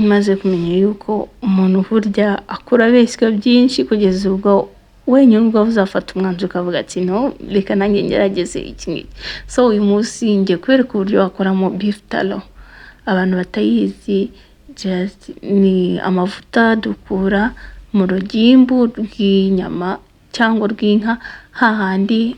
maze kumenya yuko umuntu burya akora besika byinshi kugeza ubwo wenyine ubwo uzafata umwanzuro ukavuga ati no reka nanjye ngerageze iki ngiki. So uyu munsi ngiye kwereka uburyo wakoramo beef tallow. Abantu batayizi just ni amavuta dukura mu rugimbu rw'inyama cyangwa rw'inka, hahandi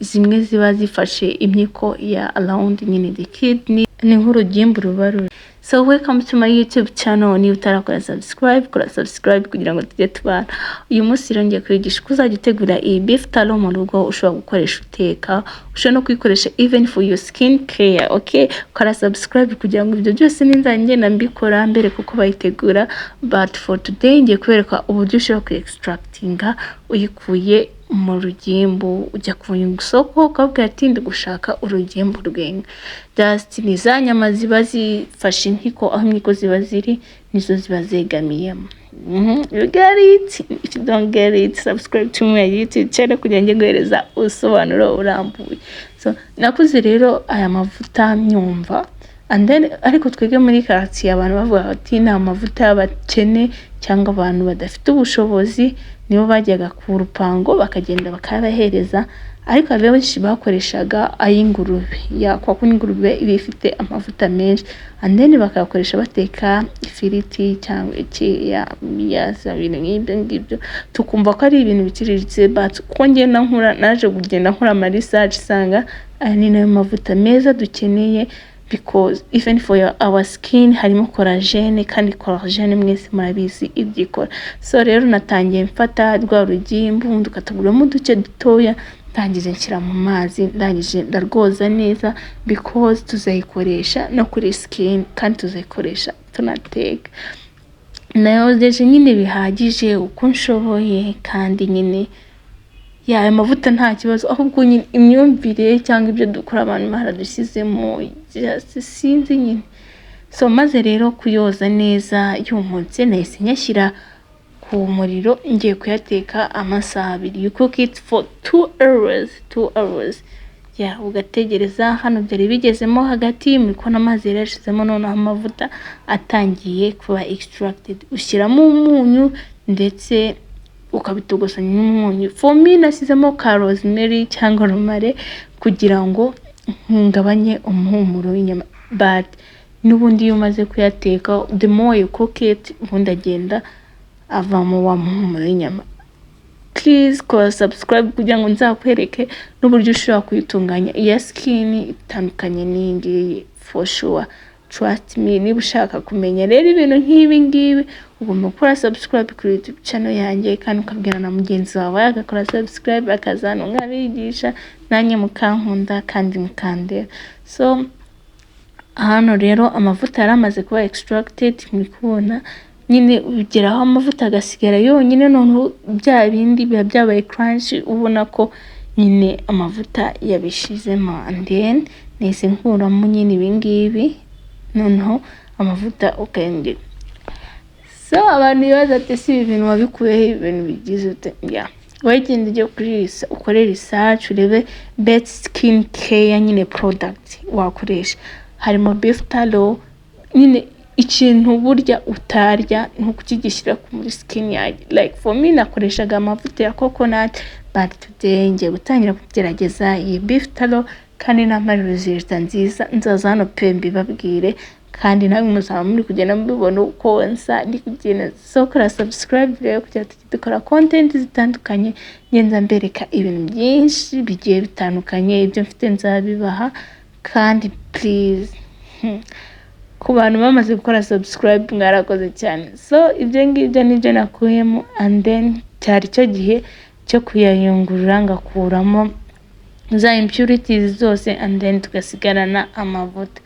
zimwe ziba zifashe imyiko ya around nyine the kidney, ni nk'urugimbu ruba ruri. So welcome to my YouTube channel. Ni utarakora subscribe, kora subscribe kugira ngo tujye tubana. Uyu munsi rero ngiye kwigisha uko uzajya utegura iyi beef tallow mu rugo. Ushobora gukoresha uteka, ushobora no kuyikoresha even for your skin care. Okay, kora subscribe kugira ngo ibyo byose ninzanjye nambikora mbere kuko bayitegura. But for today ngiye kubereka uburyo ushobora ku extractinga uyikuye mu rugimbu, ujya kuvunya isoko ukabwira ati ndi gushaka urugimbu rw'inka. Just ni za nyama ziba zifashe inkiko, aho inkiko ziba ziri nizo ziba zegamiyemo. You get it? If you don't get it, subscribe to my YouTube channel kugira ngo nguhereza usobanuro urambuye. So nakuze rero aya mavuta nyumva, and then ariko twege muri quartier abantu bavuga ati ni amavuta y'abakene cyangwa abantu badafite ubushobozi nibo bajyaga ku rupango bakagenda bakabahereza, ariko abenshi bakoreshaga ay'ingurube. Kwa kuko ingurube iba ifite amavuta menshi, and then bakayakoresha bateka ifiriti cyangwa iki ya ibintu nk'ibyo tukumva ko ari ibintu biciriritse. But kuko ngenda nkura naje kugenda nkora ama research sanga ni nayo mavuta meza dukeneye, because even for our skin harimo collagen, kandi collagen mwese murabizi ibyikora. So rero natangiye mfata rwa rugimbu ndukataguramo uduce dutoya, ndangize nshyira mu mazi, ndangije ndarwoza neza because tuzayikoresha no kuri skin kandi tuzayikoresha tunateka. Nayogeje nyine bihagije uko nshoboye, kandi nyine ya amavuta nta kibazo, ahubwo nyine imyumvire cyangwa ibyo dukora abantu baradushyizemo sinzi nyine. So maze rero kuyoza neza yumutse, nahise nyashyira ku muriro ngiye kuyateka amasaha 2. You cook it for 2 hours. Ya ugategereza. Hano byari bigezemo hagati muri ko n'amazi yarashizemo, none amavuta atangiye kuba extracted. Ushyiramo umunyu ndetse ukabitogosanya n'umunyu. For me nasizemo rosemary cyangwa romare kugira ngo ngabanye umuhumuro w'inyama. But n'ubundi iyo umaze kuyateka, the more you cook it, ubundi agenda avamo wa muhumuro w'inyama. Please kora subscribe kugira ngo nzakwereke n'uburyo ushobora kuyitunganya. Iya skin itandukanye n'indi for sure. Trust me, niba ushaka kumenya rero ibintu nk'ibi ngibi ugomba gukora subscribe kuri YouTube channel yanjye, kandi ukabwira na mugenzi wawe agakora subscribe akazana nkabigisha nanjye mukankunda kandi mukandera. So hano rero amavuta yaramaze kuba extracted, muri kubona nyine ugeraho amavuta agasigara yonyine, none bya bindi biba byabaye crunch, ubona ko nyine amavuta yabishizemo. And then nese nkuramo nyine ibingibi, noneho amavuta ukende. So abantu baza ati si ibintu wabikuye ibintu bigize ute. Yeah, wagende ujye kuri ukore research urebe best skin care nyine product wakoresha. Harimo beef tallow, nyine ikintu burya utarya nko kukigishyira muri skin yawe. Like for me nakoreshaga amavuta ya coconut, but today ngiye gutangira kugerageza iyi beef tallow, kandi namara result nziza nzaza hano pe mbibabwire, kandi nawe muzaba muri kugenda mubibona uko nsa ndi kugenda. So kora subscribe rero kugira ngo dukora content zitandukanye, ngenza mbereka ibintu byinshi bigiye bitandukanye, ibyo mfite nzabibaha. Kandi please ku bantu bamaze gukora subscribe mwarakoze cyane. So ibyo ngibyo nibyo nakuyemo, and then cyari cyo gihe cyo kuyayungurura ngakuramo za impurities zose, and then tugasigarana amavuta.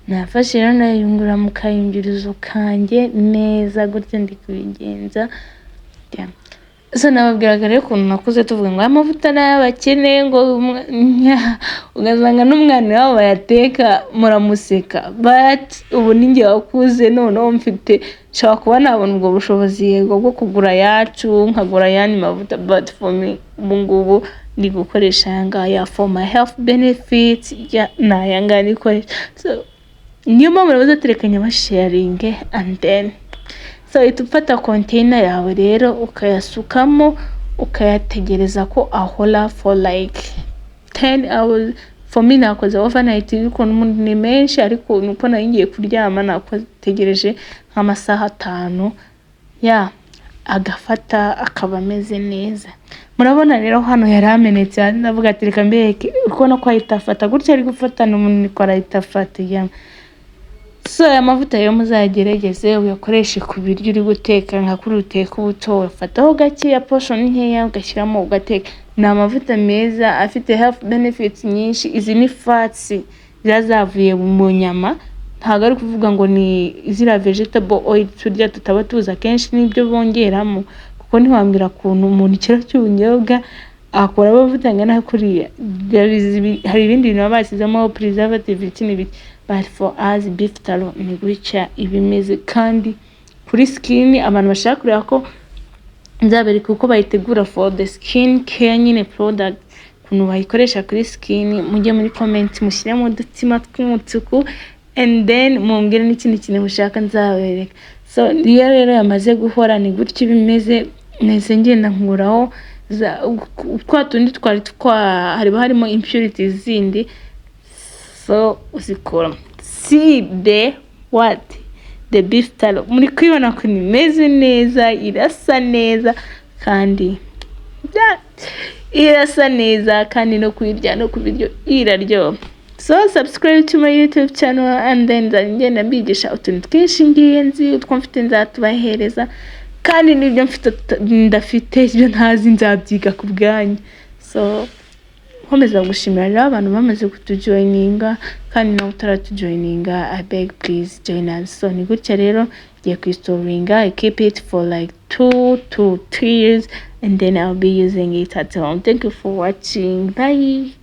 Nafashe rero nayungura mu kayungirizo kanjye neza gutya ndi kubigenza. So nababwiraga rero ukuntu nakuze tuvuga ngo amavuta n'ay'abakene, ngo ugasanga n'umwana wabo bayateka muramuseka. But ubu ninjye wakuze, noneho mfite shaka kuba nabona ubwo bushobozi yego bwo kugura yacu, nkagura yani mavuta. But for me ubu ngubu ndi gukoresha yanga ya for my health benefits, ya nayanga nikoresha. So niyo mpamvu rero baterekanya basharing and then so itufata container yawe rero ukayasukamo ukayategereza ko ahora for like 10 hours. For me nakoze overnight yuko ni menshi ariko nuko ngiye kuryama nakotegereje nk'amasaha 5 agafata akaba ameze neza. Murabona rero hano yaramenetse ndavuga ati reka mbeke uko no kwayitafata gutya ari gufatana umuntu nikora itafata so amavuta yo muzagerageze uyakoreshe ku biryo uri guteka nka kuri uteka ubuto ufataho gake ya portion nkeya ugashyiramo ugateka. Ni amavuta meza afite health benefits nyinshi. Izi ni fats zazavuye mu nyama, ntago ari kuvuga ngo ni izira vegetable oil turya tutaba tuza kenshi nibyo bongeramo, kuko ntiwambwira kuntu umuntu ikiro cy'ubunyobwa akora amavuta ngana kuriya. Hari ibindi bintu basizemo preservative n'ibindi, but for us beef tallow ni gutya ibimeze. Kandi kuri skin abantu bashaka kureba ko nzabereka uko bayitegura for the skin care nyine product kuntu bayikoresha kuri skin. Mujye muri comment mushyiremo udutima tw'umutuku and then mumbwire n'ikindi kintu mushaka nzabereka. So iyo rero yamaze guhora ni gutya bimeze. Nese ngenda nkuraho kwa tundi twari harimo impurities zindi, so uzikora. See the beef tallow muri kwibona ko nimeze neza, irasa neza kandi irasa neza kandi no kwirya no kubiryo iraryoha. So subscribe to my YouTube channel and then ngenda mbigisha utuntu twinshi ngiyenzi utwo mfite nzatubahereza, kandi nibyo mfite ndafite ibyo ntazi nzabyiga ku bwanyu. So nkomeza gushimira rero abantu bamaze kutujoininga, kandi nawe utaratujoininga I beg please join us. So ni gutya rero ngiye kwistoringa. I keep it for like 2 to 3 years and then I'll be using it at home. Thank you for watching. Bye.